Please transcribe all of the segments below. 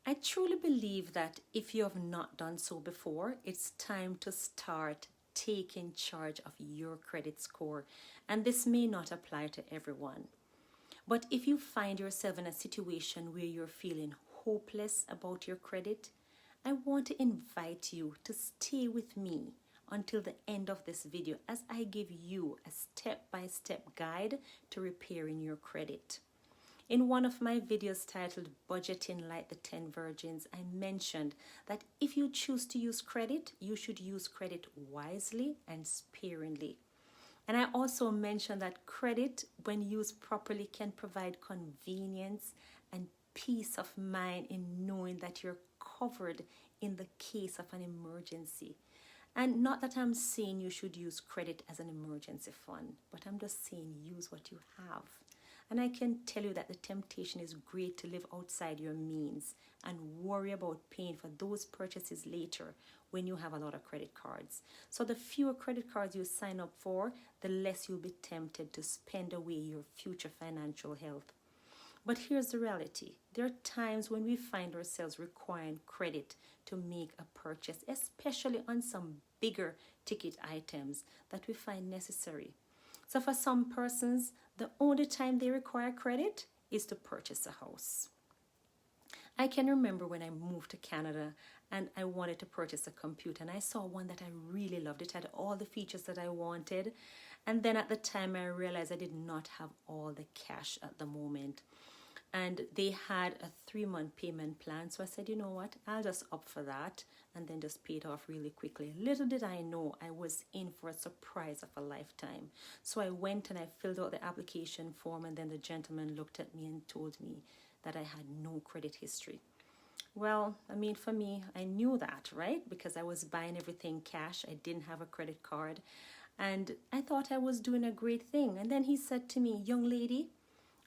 I truly believe that if you have not done so before, it's time to start taking charge of your credit score. And this may not apply to everyone. But if you find yourself in a situation where you're feeling hopeless about your credit, I want to invite you to stay with me until the end of this video as I give you a step-by-step guide to repairing your credit. In one of my videos titled Budgeting Like the 10 Virgins, I mentioned that if you choose to use credit, you should use credit wisely and sparingly. And I also mentioned that credit, when used properly, can provide convenience and peace of mind in knowing that you're covered in the case of an emergency. And not that I'm saying you should use credit as an emergency fund, but I'm just saying use what you have. And I can tell you that the temptation is great to live outside your means and worry about paying for those purchases later when you have a lot of credit cards. So the fewer credit cards you sign up for, the less you'll be tempted to spend away your future financial health. But here's the reality. There are times when we find ourselves requiring credit to make a purchase, especially on some bigger ticket items that we find necessary. So for some persons, the only time they require credit is to purchase a house. I can remember when I moved to Canada and I wanted to purchase a computer, and I saw one that I really loved. It had all the features that I wanted. And then at the time I realized I did not have all the cash at the moment. And they had a 3-month payment plan. So I said, you know what, I'll just opt for that and then just pay it off really quickly. Little did I know I was in for a surprise of a lifetime. So I went and I filled out the application form, and then the gentleman looked at me and told me that I had no credit history. Well, I mean, for me, I knew that, right? Because I was buying everything cash. I didn't have a credit card. And I thought I was doing a great thing. And then he said to me, young lady,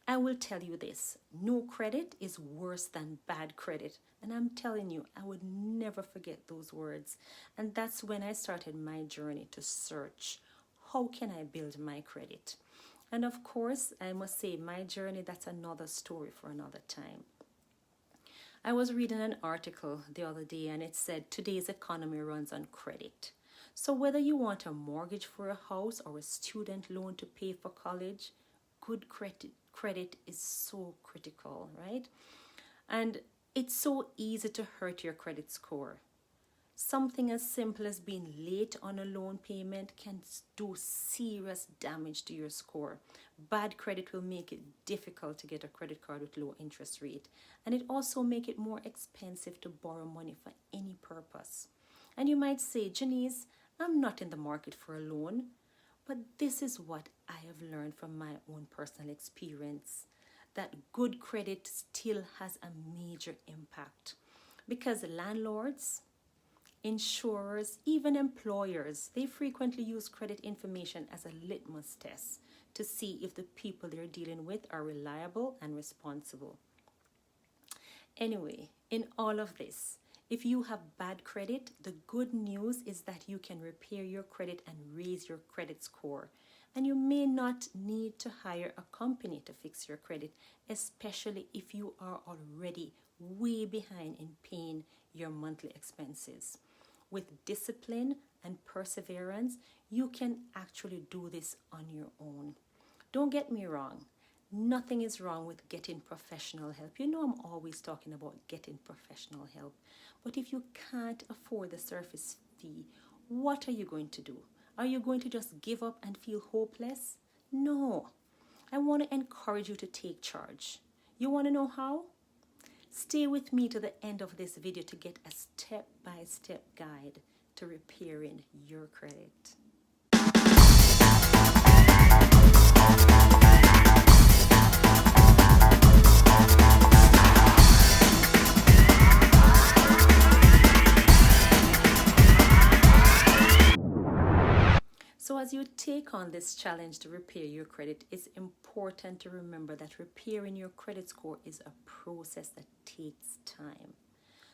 I will tell you this, no credit is worse than bad credit. And I'm telling you, I would never forget those words. And that's when I started my journey to search, how can I build my credit? And of course, I must say, my journey, that's another story for another time. I was reading an article the other day, and it said today's economy runs on credit. So whether you want a mortgage for a house or a student loan to pay for college, good credit is so critical, right? And it's so easy to hurt your credit score. Something as simple as being late on a loan payment can do serious damage to your score. Bad credit will make it difficult to get a credit card with low interest rate. And it also make it more expensive to borrow money for any purpose. And you might say, Genese, I'm not in the market for a loan. But this is what I have learned from my own personal experience, that good credit still has a major impact, because landlords, insurers, even employers, they frequently use credit information as a litmus test to see if the people they're dealing with are reliable and responsible. Anyway, in all of this, if you have bad credit, the good news is that you can repair your credit and raise your credit score. And you may not need to hire a company to fix your credit, especially if you are already way behind in paying your monthly expenses. With discipline and perseverance, you can actually do this on your own. Don't get me wrong. Nothing is wrong with getting professional help. You know, I'm always talking about getting professional help. But if you can't afford the service fee, what are you going to do? Are you going to just give up and feel hopeless? No. I want to encourage you to take charge. You want to know how? Stay with me to the end of this video to get a step-by-step guide to repairing your credit. So as you take on this challenge to repair your credit, it's important to remember that repairing your credit score is a process that takes time.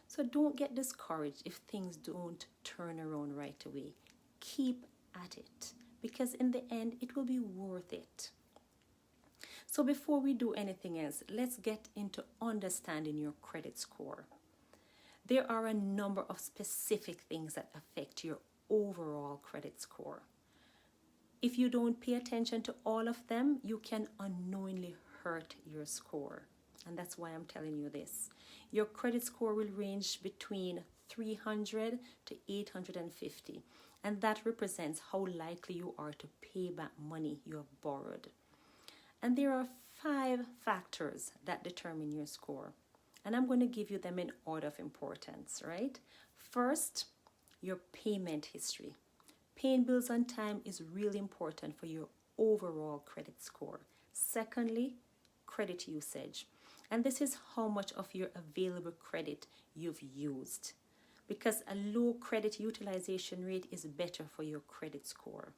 So don't get discouraged if things don't turn around right away. Keep at it, because in the end, it will be worth it. So before we do anything else, let's get into understanding your credit score. There are a number of specific things that affect your overall credit score. If you don't pay attention to all of them, you can unknowingly hurt your score. And that's why I'm telling you this. Your credit score will range between 300 to 850. And that represents how likely you are to pay back money you have borrowed. And there are 5 factors that determine your score. And I'm going to give you them in order of importance, right? First, your payment history. Paying bills on time is really important for your overall credit score. Secondly, credit usage. And this is how much of your available credit you've used, because a low credit utilization rate is better for your credit score.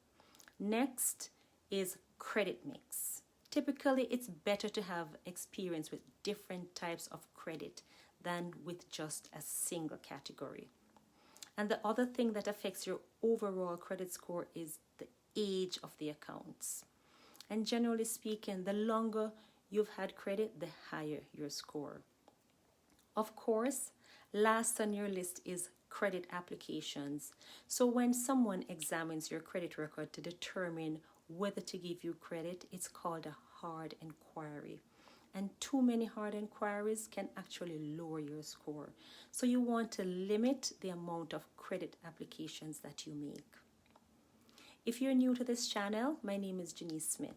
Next is credit mix. Typically, it's better to have experience with different types of credit than with just a single category. And the other thing that affects your overall credit score is the age of the accounts. And generally speaking, the longer you've had credit, the higher your score. Of course, last on your list is credit applications. So when someone examines your credit record to determine whether to give you credit, it's called a hard inquiry. And too many hard inquiries can actually lower your score. So you want to limit the amount of credit applications that you make. If you're new to this channel, my name is Genese Smith,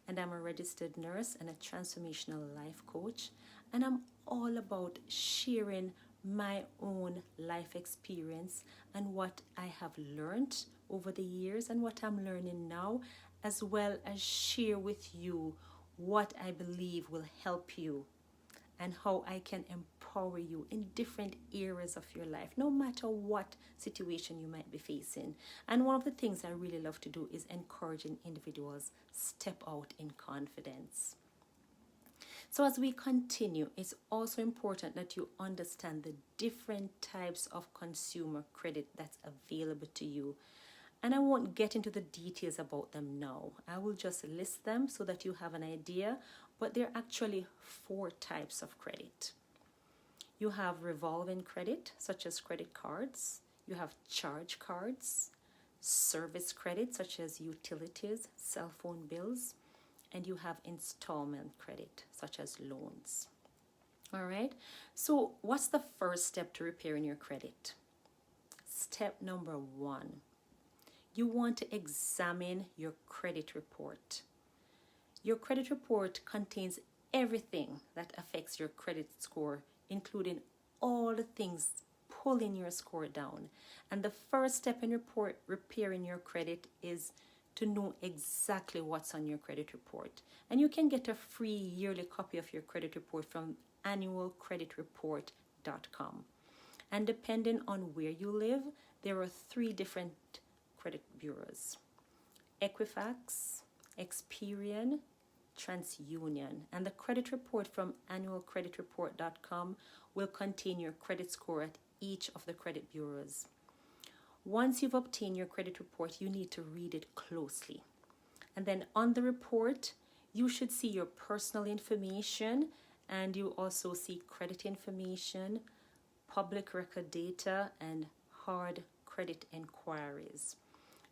and I'm a registered nurse and a transformational life coach. And I'm all about sharing my own life experience and what I have learned over the years and what I'm learning now, as well as share with you what I believe will help you and how I can empower you in different areas of your life, no matter what situation you might be facing. And one of the things I really love to do is encouraging individuals step out in confidence. So as we continue, it's also important that you understand the different types of consumer credit that's available to you. And I won't get into the details about them now. I will just list them so that you have an idea. But there are actually 4 types of credit. You have revolving credit, such as credit cards. You have charge cards, service credit, such as utilities, cell phone bills. And you have installment credit, such as loans. All right. So what's the first step to repairing your credit? Step number 1. You want to examine your credit report. Your credit report contains everything that affects your credit score, including all the things pulling your score down. And the first step in repairing your credit is to know exactly what's on your credit report. And you can get a free yearly copy of your credit report from annualcreditreport.com. And depending on where you live, there are 3 different credit bureaus: Equifax, Experian, TransUnion. And the credit report from annualcreditreport.com will contain your credit score at each of the credit bureaus. Once you've obtained your credit report, you need to read it closely. And then on the report, you should see your personal information, and you also see credit information, public record data, and hard credit inquiries.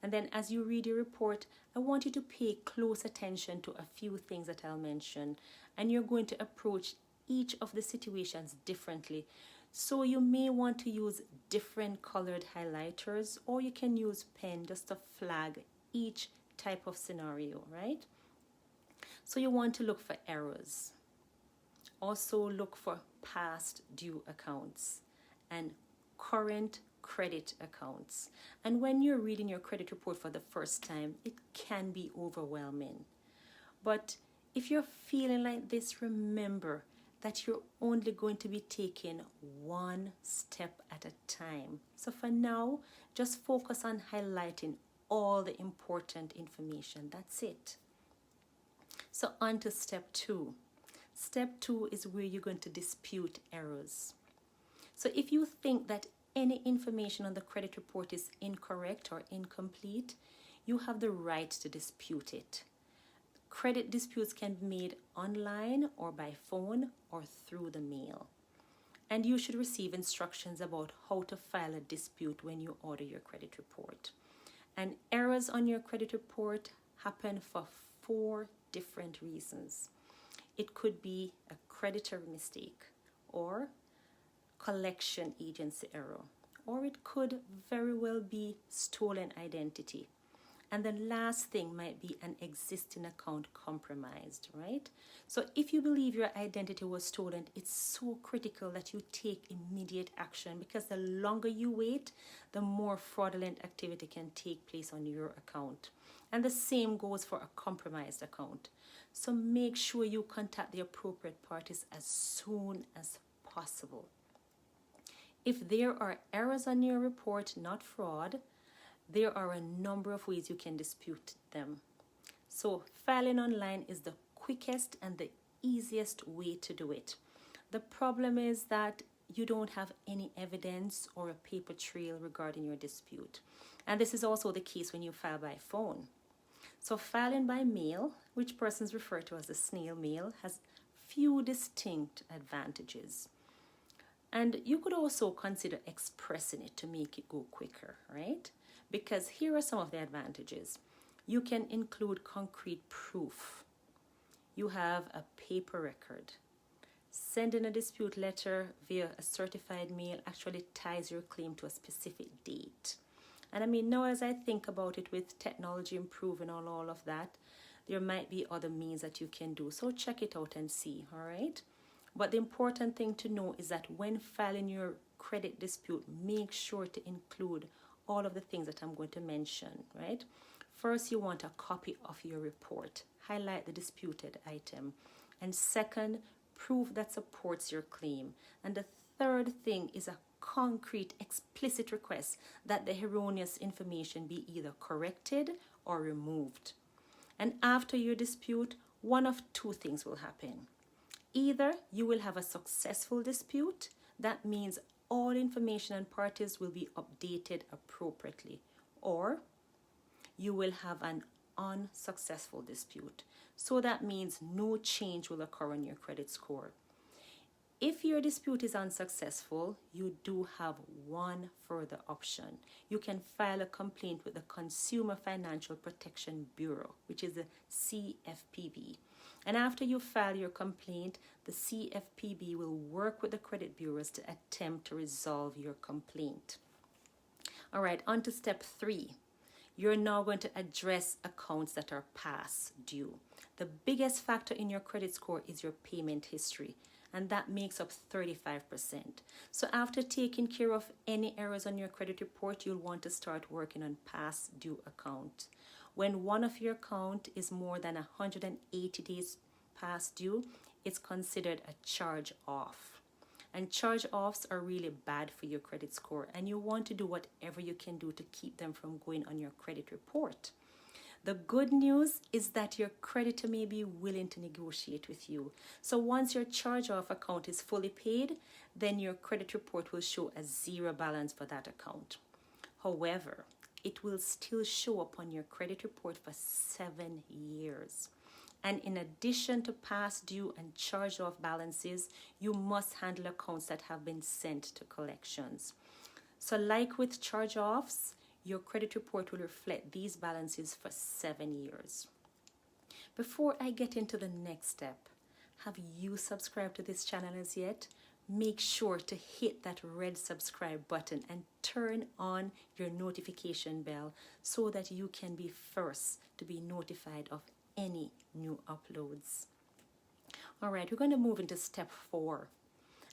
And then as you read your report, I want you to pay close attention to a few things that I'll mention. And you're going to approach each of the situations differently. So you may want to use different colored highlighters, or you can use pen just to flag each type of scenario, right? So you want to look for errors. Also look for past due accounts and current credit accounts. And when you're reading your credit report for the first time, it can be overwhelming. But if you're feeling like this, remember that you're only going to be taking one step at a time. So for now, just focus on highlighting all the important information. That's it. So on to step 2. Step 2 is where you're going to dispute errors. So if you think that any information on the credit report is incorrect or incomplete, you have the right to dispute it. Credit disputes can be made online or by phone or through the mail. and you should receive instructions about how to file a dispute when you order your credit report. And errors on your credit report happen for 4 different reasons. It could be a creditor mistake, or collection agency error, or it could very well be stolen identity. And the last thing might be an existing account compromised, right? So if you believe your identity was stolen, it's so critical that you take immediate action, because the longer you wait, the more fraudulent activity can take place on your account. And the same goes for a compromised account. So make sure you contact the appropriate parties as soon as possible. If there are errors on your report, not fraud, there are a number of ways you can dispute them. So filing online is the quickest and the easiest way to do it. The problem is that you don't have any evidence or a paper trail regarding your dispute. And this is also the case when you file by phone. So filing by mail, which persons refer to as the snail mail, has few distinct advantages. And you could also consider expressing it to make it go quicker, right? Because here are some of the advantages. You can include concrete proof. You have a paper record. Sending a dispute letter via a certified mail actually ties your claim to a specific date. And I mean, now as I think about it, with technology improving and all of that, there might be other means that you can do. So check it out and see, all right? But the important thing to know is that when filing your credit dispute, make sure to include all of the things that I'm going to mention, right? First, you want a copy of your report. Highlight the disputed item. And second, proof that supports your claim. And the third thing is a concrete, explicit request that the erroneous information be either corrected or removed. And after your dispute, one of 2 things will happen. Either you will have a successful dispute, that means all information and parties will be updated appropriately, or you will have an unsuccessful dispute. So that means no change will occur on your credit score. If your dispute is unsuccessful, you do have one further option. You can file a complaint with the Consumer Financial Protection Bureau, which is the CFPB. And after you file your complaint, the CFPB will work with the credit bureaus to attempt to resolve your complaint. All right, on to step 3. You're now going to address accounts that are past due. The biggest factor in your credit score is your payment history, and that makes up 35%. So after taking care of any errors on your credit report, you'll want to start working on past due account. When one of your account is more than 180 days past due, it's considered a charge off. And charge offs are really bad for your credit score, and you want to do whatever you can do to keep them from going on your credit report. The good news is that your creditor may be willing to negotiate with you. So once your charge-off account is fully paid, then your credit report will show a 0 balance for that account. However, it will still show up on your credit report for 7 years. And in addition to past due and charge-off balances, you must handle accounts that have been sent to collections. So like with charge-offs, your credit report will reflect these balances for 7 years. Before I get into the next step, have you subscribed to this channel as yet? Make sure to hit that red subscribe button and turn on your notification bell so that you can be first to be notified of any new uploads. All right, we're going to move into step 4,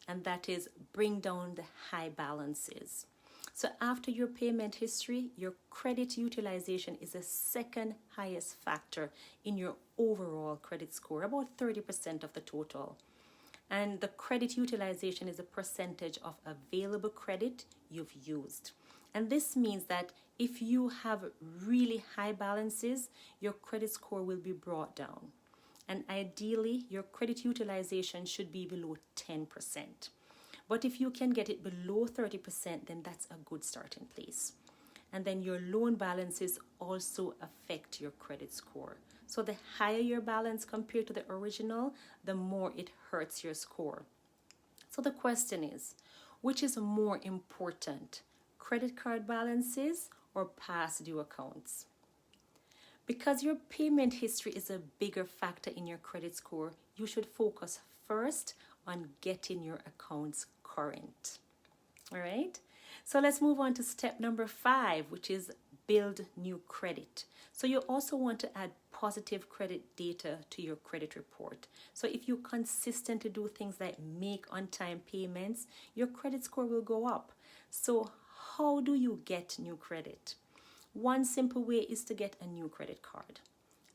and that is bring down the high balances. So after your payment history, your credit utilization is the second highest factor in your overall credit score, about 30% of the total. And the credit utilization is a percentage of available credit you've used. And this means that if you have really high balances, your credit score will be brought down. And ideally, your credit utilization should be below 10%. But if you can get it below 30%, then that's a good starting place. And then your loan balances also affect your credit score. So the higher your balance compared to the original, the more it hurts your score. So the question is, which is more important, credit card balances or past due accounts? Because your payment history is a bigger factor in your credit score, you should focus first on getting your accounts current. All right? So let's move on to step number 5, which is build new credit. So you also want to add positive credit data to your credit report. So if you consistently do things like make on-time payments, your credit score will go up. So how do you get new credit? One simple way is to get a new credit card.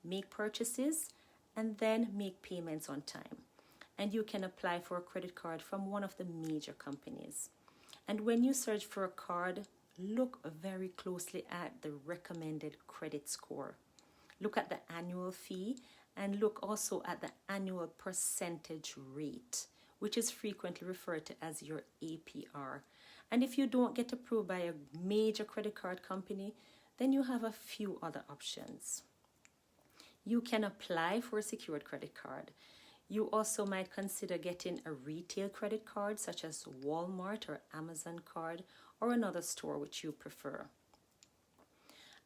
Make purchases and then make payments on time. And you can apply for a credit card from one of the major companies. And when you search for a card, look very closely at the recommended credit score. Look at the annual fee and look also at the annual percentage rate, which is frequently referred to as your APR. And if you don't get approved by a major credit card company, then you have a few other options. You can apply for a secured credit card. You also might consider getting a retail credit card such as Walmart or Amazon card or another store which you prefer.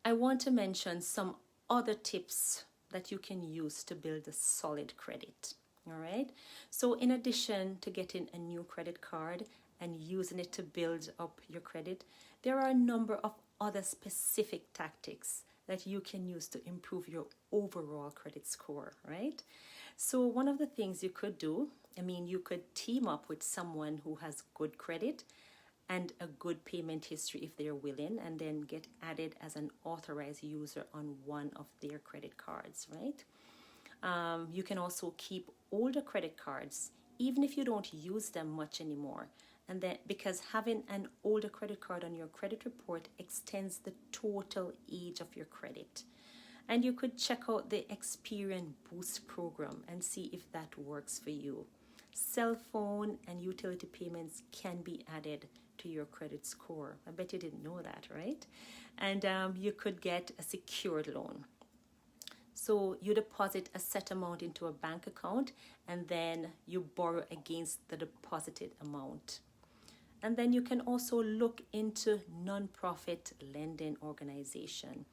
I want to mention some other tips that you can use to build a solid credit. All right. So in addition to getting a new credit card and using it to build up your credit, there are a number of other specific tactics that you can use to improve your overall credit score, right? So one of the things you could do, you could team up with someone who has good credit and a good payment history if they're willing, and then get added as an authorized user on one of their credit cards, right? You can also keep older credit cards, even if you don't use them much anymore. And then, because having an older credit card on your credit report extends the total age of your credit. And you could check out the Experian Boost program and see if that works for you. Cell phone and utility payments can be added to your credit score. I bet you didn't know that, right? And you could get a secured loan. So you deposit a set amount into a bank account and then you borrow against the deposited amount. And then you can also look into non-profit lending organization.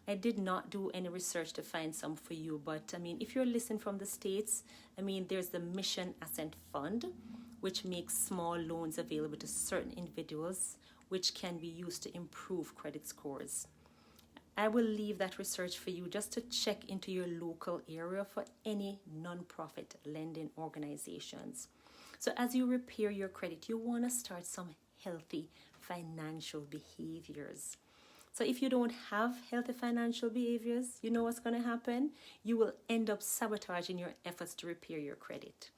I did not do any research to find some for you, but if you're listening from the States, there's the Mission Ascent Fund, which makes small loans available to certain individuals, which can be used to improve credit scores. I will leave that research for you just to check into your local area for any non-profit lending organizations. So as you repair your credit, you want to start some healthy financial behaviors. So if you don't have healthy financial behaviors, you know what's going to happen? You will end up sabotaging your efforts to repair your credit.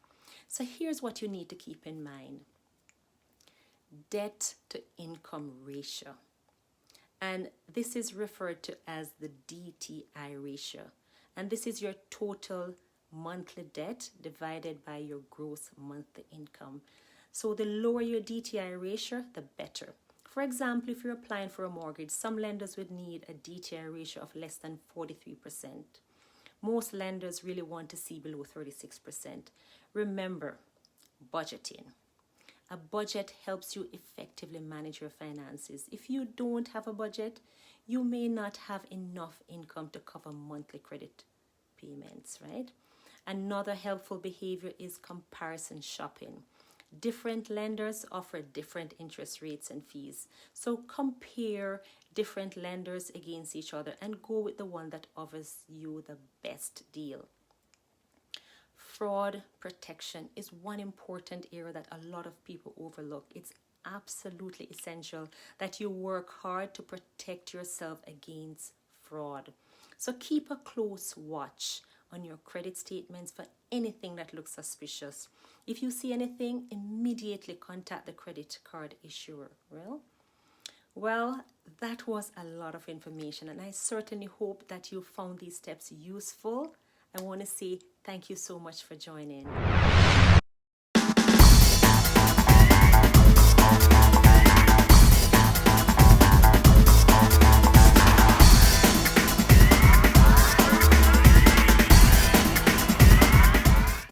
So here's what you need to keep in mind. Debt to income ratio. And this is referred to as the DTI ratio. And this is your total monthly debt divided by your gross monthly income. So the lower your DTI ratio, the better. For example, if you're applying for a mortgage, some lenders would need a DTI ratio of less than 43%. Most lenders really want to see below 36%. Remember, budgeting. A budget helps you effectively manage your finances. If you don't have a budget, you may not have enough income to cover monthly credit payments, right? Another helpful behavior is comparison shopping. Different lenders offer different interest rates and fees. So compare different lenders against each other and go with the one that offers you the best deal. Fraud protection is one important area that a lot of people overlook. It's absolutely essential that you work hard to protect yourself against fraud. So keep a close watch on your credit statements for anything that looks suspicious. If you see anything, immediately contact the credit card issuer. Well, that was a lot of information, and I certainly hope that you found these steps useful. I want to say thank you so much for joining.